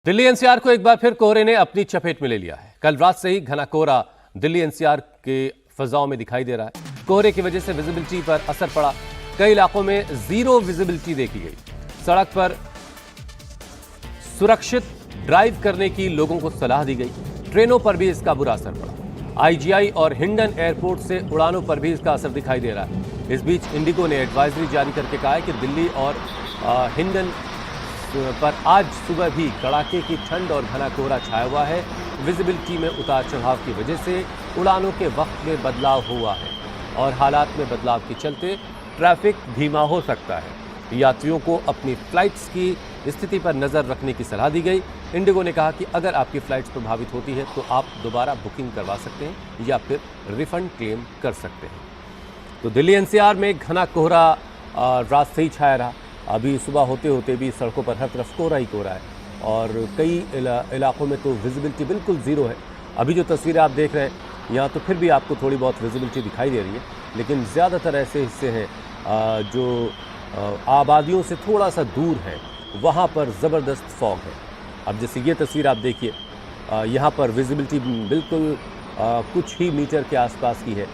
Delhi NCR को एक बार फिर कोहरे ने अपनी चपेट में ले लिया है। कल रात से ही घना कोहरा दिल्ली एनसीआर के फिजाओं में दिखाई दे रहा है। कोहरे की वजह से विजिबिलिटी पर असर पड़ा। कई इलाकों में जीरो विजिबिलिटी देखी गई। सड़क पर सुरक्षित ड्राइव करने की लोगों को सलाह दी गई। ट्रेनों पर भी इसका बुरा असर पड़ा। आईजीआई और हिंडन एयरपोर्ट से उड़ानों पर भी इसका असर दिखाई दे रहा है। इस बीच इंडिगो ने एडवाइजरी जारी करके कहा है कि दिल्ली और हिंडन पर आज सुबह भी कड़ाके की ठंड और घना कोहरा छाया हुआ है। विजिबिलिटी में उतार चढ़ाव की वजह से उड़ानों के वक्त में बदलाव हुआ है और हालात में बदलाव के चलते ट्रैफिक धीमा हो सकता है। यात्रियों को अपनी फ्लाइट्स की स्थिति पर नज़र रखने की सलाह दी गई। इंडिगो ने कहा कि अगर आपकी फ्लाइट्स प्रभावित होती है तो आप दोबारा बुकिंग करवा सकते हैं या फिर रिफंड क्लेम कर सकते हैं। तो दिल्ली एनसीआर में घना कोहरा रात से ही छाया रहा। अभी सुबह होते होते भी सड़कों पर हर तरफ कोहरा ही कोहरा है और कई इलाकों में तो विजिबिलिटी बिल्कुल ज़ीरो है। अभी जो तस्वीरें आप देख रहे हैं यहाँ तो फिर भी आपको थोड़ी बहुत विजिबिलिटी दिखाई दे रही है, लेकिन ज़्यादातर ऐसे हिस्से हैं जो आबादियों से थोड़ा सा दूर है, वहाँ पर ज़बरदस्त फॉग है। अब जैसे ये तस्वीर आप देखिए, यहाँ पर विजिबिलिटी बिल्कुल कुछ ही मीटर के आसपास की है।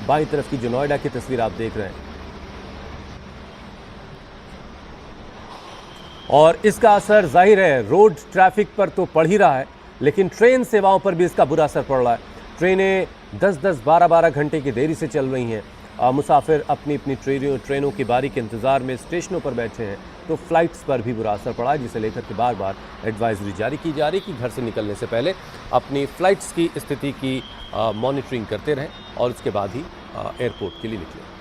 बाईं तरफ की जो नोएडा की तस्वीर आप देख रहे हैं और इसका असर जाहिर है रोड ट्रैफिक पर तो पड़ ही रहा है, लेकिन ट्रेन सेवाओं पर भी इसका बुरा असर पड़ रहा है। ट्रेनें 10-10, 12-12 घंटे की देरी से चल रही हैं। मुसाफिर अपनी अपनी ट्रेनों की बारी के इंतज़ार में स्टेशनों पर बैठे हैं, तो फ्लाइट्स पर भी बुरा असर पड़ा है, जिसे लेकर के बार बार एडवाइजरी जारी की जा रही कि घर से निकलने से पहले अपनी फ़्लाइट्स की स्थिति की मॉनिटरिंग करते रहें और उसके बाद ही एयरपोर्ट के लिए निकलें।